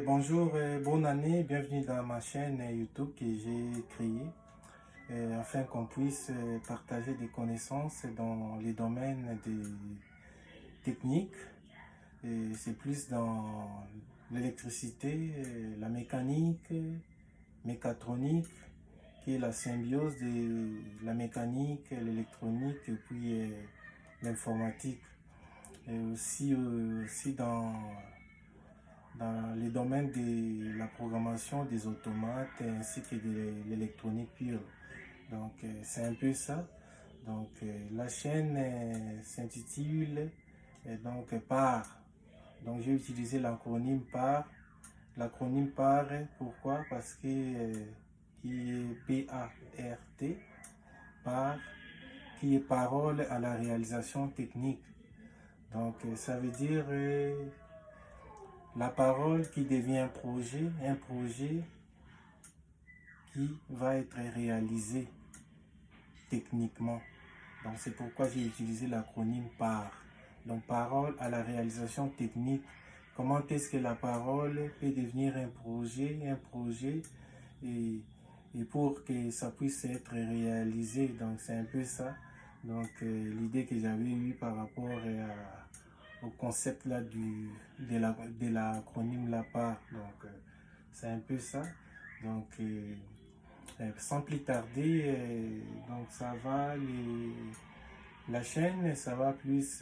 Bonjour, bonne année, bienvenue dans ma chaîne YouTube que j'ai créée afin qu'on puisse partager des connaissances dans les domaines des techniques. C'est plus dans l'électricité, la mécanique, mécatronique, qui est la symbiose de la mécanique, l'électronique et puis l'informatique. Et aussi dans les domaines de la programmation des automates ainsi que de l'électronique pure. Donc, c'est un peu ça. Donc, la chaîne s'intitule donc PAR. Donc, j'ai utilisé l'acronyme PAR. L'acronyme PAR, pourquoi? Parce que qui est P-A-R-T, PAR, qui est parole à la réalisation technique. Donc, ça veut dire la parole qui devient un projet qui va être réalisé techniquement. Donc c'est pourquoi j'ai utilisé l'acronyme PAR. Donc parole à la réalisation technique. Comment est-ce que la parole peut devenir un projet et pour que ça puisse être réalisé. Donc c'est un peu ça. Donc l'idée que j'avais eue par rapport au concept là de l'acronyme la part. Donc c'est un peu ça. Donc sans plus tarder, donc ça va la chaîne, ça va plus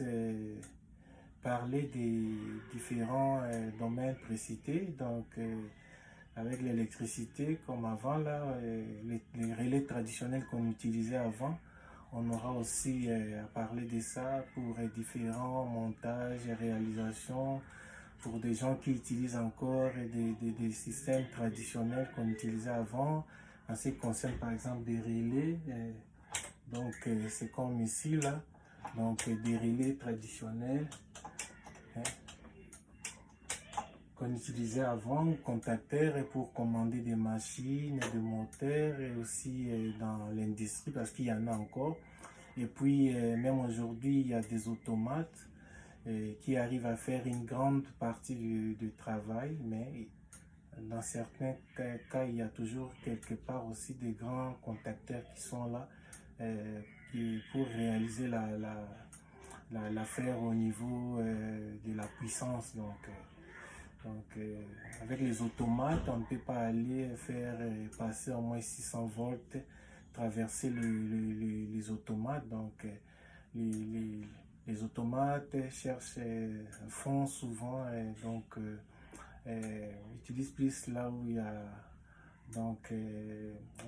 parler des différents domaines précités. Donc avec l'électricité comme avant là, les relais traditionnels qu'on utilisait avant. On aura aussi à parler de ça pour différents montages et réalisations, pour des gens qui utilisent encore des systèmes traditionnels qu'on utilisait avant, en ce qui concerne par exemple des relais. Donc c'est comme ici là, donc des relais traditionnels hein, qu'on utilisait avant, contacteurs pour commander des machines, des moteurs et aussi dans l'industrie parce qu'il y en a encore. Et puis même aujourd'hui, il y a des automates qui arrivent à faire une grande partie du travail, mais dans certains cas, il y a toujours quelque part aussi des grands contacteurs qui sont là pour réaliser l'affaire au niveau de la puissance. Donc, avec les automates, on ne peut pas aller faire passer au moins 600 volts, traverser les automates. Donc, les automates font souvent, utilisent plus là où il y a donc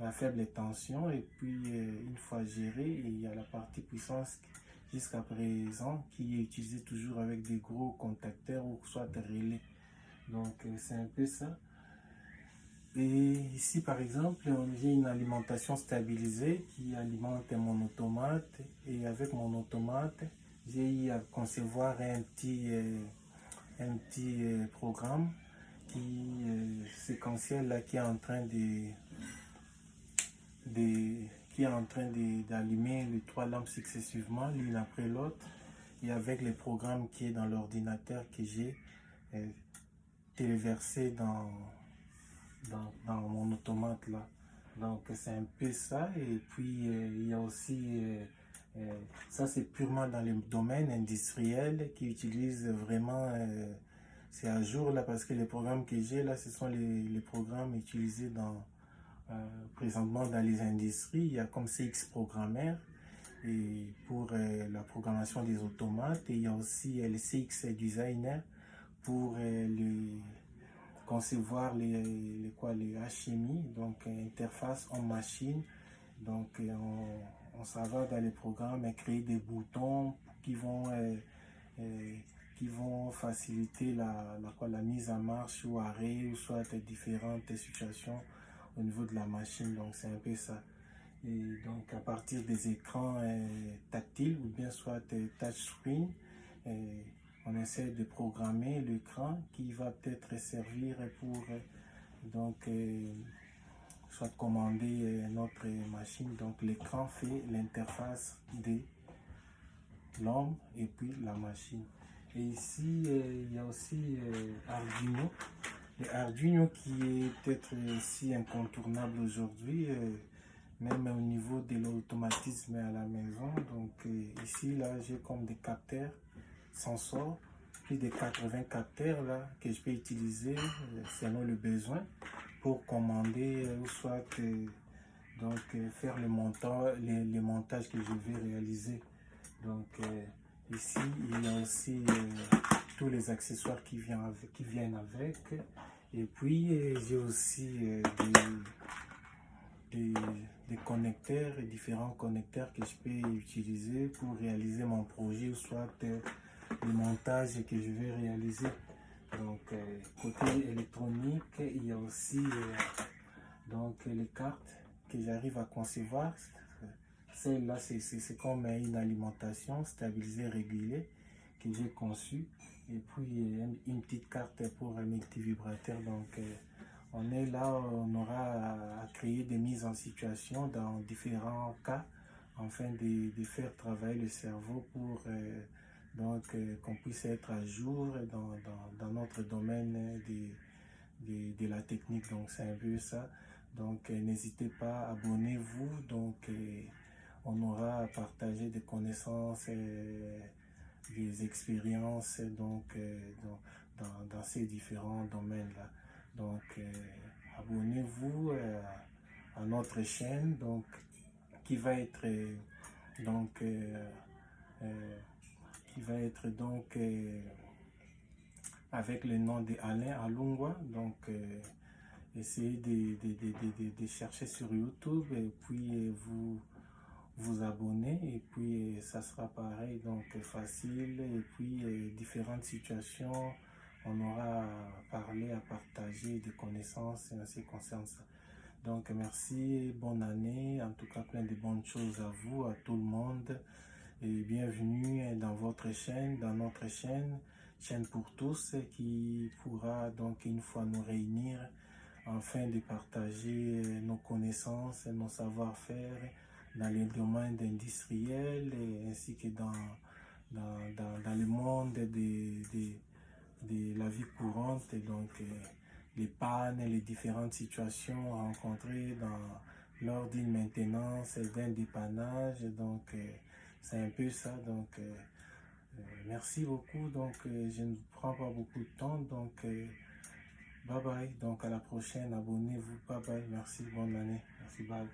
la faible tension et puis une fois géré, il y a la partie puissance jusqu'à présent qui est utilisée toujours avec des gros contacteurs ou soit relais. Donc c'est un peu ça. Et ici par exemple, j'ai une alimentation stabilisée qui alimente mon automate et avec mon automate, j'ai eu à concevoir un petit programme qui séquentiel là qui est en train d'allumer les trois lampes successivement l'une après l'autre et avec les programmes qui est dans l'ordinateur que j'ai téléversé dans mon automate là. Donc c'est un peu ça et puis il y a aussi ça c'est purement dans les domaines industriels qui utilisent vraiment c'est à jour là parce que les programmes que j'ai là ce sont les programmes utilisés présentement dans les industries. Il y a comme CX Programmeur et pour la programmation des automates et il y a aussi le CX Designer pour concevoir les HMI, donc interface en machine. Donc on s'en va dans les programmes et créer des boutons euh, qui vont faciliter la mise en marche ou arrêt ou soit différentes situations au niveau de la machine. Donc c'est un peu ça. Et donc à partir des écrans tactiles ou bien soit touchscreen, on essaie de programmer l'écran qui va peut-être servir pour soit commander notre machine. Donc l'écran fait l'interface de l'homme et puis la machine. Et ici, il y a aussi Arduino. le Arduino qui est peut-être aussi incontournable aujourd'hui, même au niveau de l'automatisme à la maison. Donc ici, là, j'ai comme des capteurs sensors, plus de 80 capteurs là, que je peux utiliser selon le besoin pour commander ou soit faire le les montages que je vais réaliser. Donc ici, il y a aussi tous les accessoires qui viennent avec. Et puis, j'ai aussi des connecteurs, différents connecteurs que je peux utiliser pour réaliser mon projet ou soit le montage que je vais réaliser. Donc, côté électronique, il y a aussi les cartes que j'arrive à concevoir. Celle-là, c'est comme une alimentation stabilisée, régulée que j'ai conçue. Et puis, une petite carte pour un multivibrateur. Donc, on est là, on aura à créer des mises en situation dans différents cas afin de faire travailler le cerveau pour qu'on puisse être à jour dans notre domaine de la technique. Donc, c'est un peu ça. Donc, n'hésitez pas, abonnez-vous. Donc, on aura à partager des connaissances, des expériences dans ces différents domaines-là. Donc, abonnez-vous à notre chaîne donc, qui va être donc, avec le nom de Alain Alungwa. Donc, essayez de chercher sur YouTube et puis vous abonner et puis ça sera pareil, donc facile. Et puis différentes situations, on aura à parler, à partager des connaissances en ce qui concerne ça. Donc merci, bonne année, en tout cas plein de bonnes choses à vous, à tout le monde, et bienvenue dans votre chaîne, dans notre chaîne pour tous, qui pourra donc une fois nous réunir afin de partager nos connaissances, nos savoir-faire dans les domaines industriels ainsi que dans le monde de la vie courante. Et donc, les pannes, les différentes situations rencontrées lors d'une maintenance, d'un dépannage. Donc, c'est un peu ça. Donc, merci beaucoup. Donc, je ne vous prends pas beaucoup de temps. Donc, bye bye. Donc, à la prochaine. Abonnez-vous. Bye bye. Merci. Bonne année. Merci. Bye.